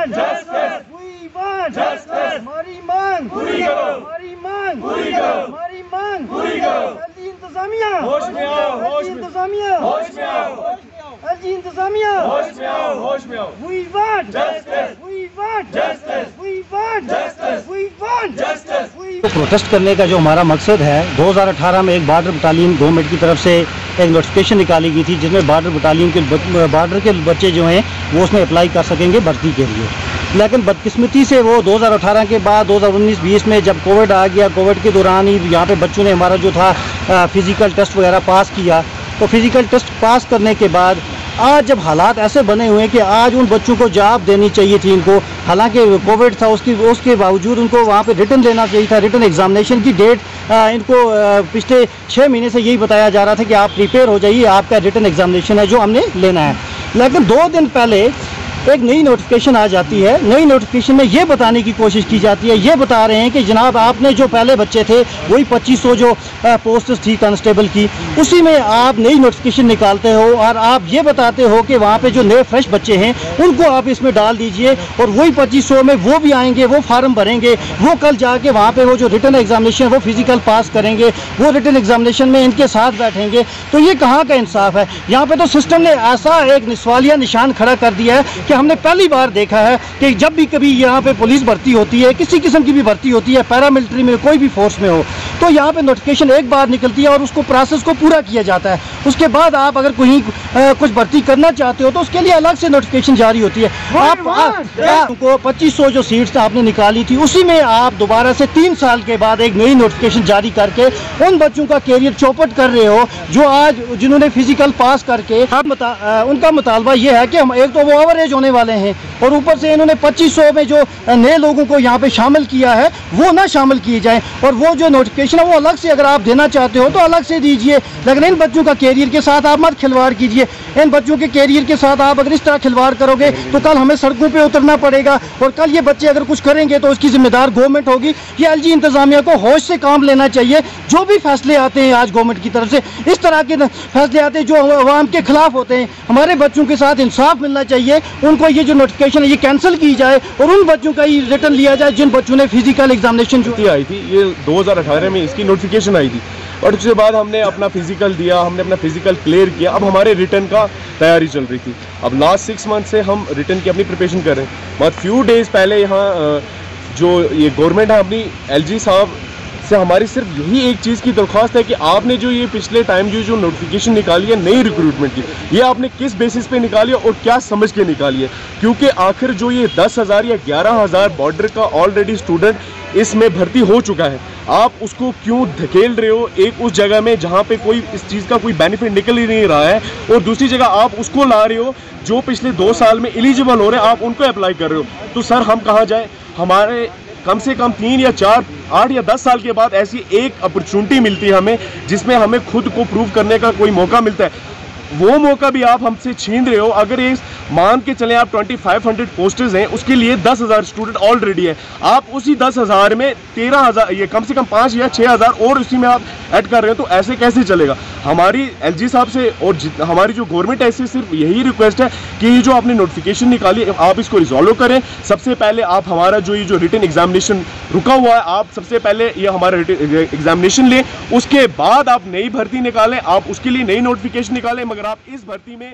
want justice. We want Justice. हमारी मांग पूरी करो. हमारी मांग पूरी करो. हमारी मांग पूरी करो. एलजी इंतजामिया होश में आओ, होश एलजी में. इंतजामिया होश में आओ. एलजी इंतजामिया होश में आओ, होश में आओ. We want Justice. We want Justice. We want Justice. We want Justice. We protest करने का जो हमारा मकसद है, 2018 में एक बॉर्डर बटालियन गवर्नमेंट की तरफ से एक नोटिफिकेशन निकाली गई थी जिसमें बॉर्डर बटालियन के बॉर्डर के बच्चे जो हैं वो उसमें अप्लाई कर सकेंगे भर्ती के लिए। लेकिन बदकिस्मती से वो 2018 के बाद 2019-20 में जब कोविड आ गया, कोविड के दौरान ही यहाँ पे बच्चों ने हमारा जो था फिज़िकल टेस्ट वगैरह पास किया। तो फिज़िकल टेस्ट पास करने के बाद आज जब हालात ऐसे बने हुए हैं कि आज उन बच्चों को जॉब देनी चाहिए थी इनको, हालांकि कोविड था उसके बावजूद उनको वहाँ पे रिटन देना चाहिए था। रिटन एग्जामिनेशन की डेट इनको पिछले 6 महीने से यही बताया जा रहा था कि आप प्रिपेयर हो जाइए, आपका रिटन एग्जामिनेशन है जो हमने लेना है। लेकिन 2 दिन पहले एक नई नोटिफिकेशन आ जाती है। नई नोटिफिकेशन में ये बताने की कोशिश की जाती है, ये बता रहे हैं कि जनाब आपने जो पहले बच्चे थे वही 2500 जो पोस्ट्स थी कांस्टेबल की, उसी में आप नई नोटिफिकेशन निकालते हो और आप ये बताते हो कि वहाँ पे जो नए फ्रेश बच्चे हैं उनको आप इसमें डाल दीजिए और वही 2500 में वो भी आएंगे, वो फार्म भरेंगे, वो कल जाके वहाँ पे वो जो रिटन एग्जामिनेशन वो फिजिकल पास करेंगे, वो रिटन एग्जामिनेशन में इनके साथ बैठेंगे। तो ये कहाँ का इंसाफ है? यहाँ पे तो सिस्टम ने ऐसा एक सवालिया निशान खड़ा कर दिया है कि हमने पहली बार देखा है कि जब भी कभी यहाँ पे पुलिस भर्ती होती है, किसी किस्म की भी भर्ती होती है, पैरामिलिट्री में कोई भी फोर्स में हो, तो यहाँ पे नोटिफिकेशन एक बार निकलती है और उसको प्रोसेस को पूरा किया जाता है। उसके बाद आप अगर कहीं कुछ भर्ती करना चाहते हो तो उसके लिए अलग से नोटिफिकेशन जारी होती है। आपको 2500 जो सीट्स आपने निकाली थी उसी में आप दोबारा से 3 साल के बाद एक नई नोटिफिकेशन जारी करके उन बच्चों का कैरियर चौपट कर रहे हो जो आज जिन्होंने फिजिकल पास करके उनका मुतालबा ये है कि हम एक तो वो ओवर एज होने वाले हैं और ऊपर से इन्होंने 2500 में जो नए लोगों को यहाँ पे शामिल किया है वो ना शामिल किए जाएं और वो जो नोटिफिकेशन है वो अलग से अगर आप देना चाहते हो तो अलग से दीजिए। लेकिन इन बच्चों का कैरियर के साथ आप मत खिलवाड़ कीजिए। इन बच्चों के कैरियर के साथ आप अगर इस तरह खिलवाड़ करोगे तो कल हमें सड़कों पे उतरना पड़ेगा और कल ये बच्चे अगर कुछ करेंगे तो उसकी जिम्मेदार गवर्नमेंट होगी। ये एलजी इंतजामिया को होश से काम लेना चाहिए। जो भी फैसले आते हैं आज गवर्नमेंट की तरफ से, इस तरह के फैसले आते हैं जो अवाम के खिलाफ होते हैं, हमारे बच्चों के साथ इंसाफ मिलना चाहिए। उनको ये जो नोटिफिकेशन है ये कैंसिल की जाए और उन बच्चों का ही रिटर्न लिया जाए जिन बच्चों ने फिजिकल एग्जामिनेशन जो आई थी, ये 2018 में इसकी नोटिफिकेशन आई थी और उसके बाद हमने अपना फिजिकल दिया, हमने अपना फिजिकल क्लियर किया। अब हमारे रिटर्न का तैयारी चल रही थी। अब लास्ट 6 मंथ से हम रिटर्न की अपनी प्रिपरेशन कर रहे हैं। बट फ्यू डेज़ पहले यहाँ जो ये गवर्नमेंट है अपनी एलजी साहब से हमारी सिर्फ यही एक चीज़ की दरख्वास्त है कि आपने जो ये पिछले टाइम जो नोटिफिकेशन निकाली है नई रिक्रूटमेंट की, ये आपने किस बेसिस पे निकाली है और क्या समझ के निकाली है? क्योंकि आखिर जो ये 10,000 या 11,000 बॉर्डर का ऑलरेडी स्टूडेंट इसमें भर्ती हो चुका है, आप उसको क्यों धकेल रहे हो एक उस जगह में जहाँ पे कोई इस चीज़ का कोई बेनिफिट निकल ही नहीं रहा है और दूसरी जगह आप उसको ला रहे हो जो पिछले 2 साल में एलिजिबल हो रहे हैं, आप उनको अप्लाई कर रहे हो। तो सर हम कहाँ जाए? हमारे कम से कम 3 या 4, 8 या 10 साल के बाद ऐसी एक अपॉर्चुनिटी मिलती है हमें जिसमें हमें खुद को प्रूव करने का कोई मौका मिलता है, वो मौका भी आप हमसे छीन रहे हो। अगर ये मान के चलें आप 2500 पोस्टर्स हैं, उसके लिए 10,000 स्टूडेंट ऑलरेडी है, आप उसी 10,000 में 13,000 ये कम से कम 5 या 6,000 और उसी में आप ऐड कर रहे हो, तो ऐसे कैसे चलेगा? हमारी एलजी साहब से और हमारी जो गवर्नमेंट है इससे सिर्फ यही रिक्वेस्ट है कि ये जो आपने नोटिफिकेशन निकाली आप इसको रिजॉल्व करें। सबसे पहले आप हमारा जो ये जो रिटन एग्जामिनेशन रुका हुआ है, आप सबसे पहले ये हमारा एग्जामिनेशन लें, उसके बाद आप नई भर्ती निकालें, आप उसके लिए नई नोटिफिकेशन निकालें। मगर आप इस भर्ती में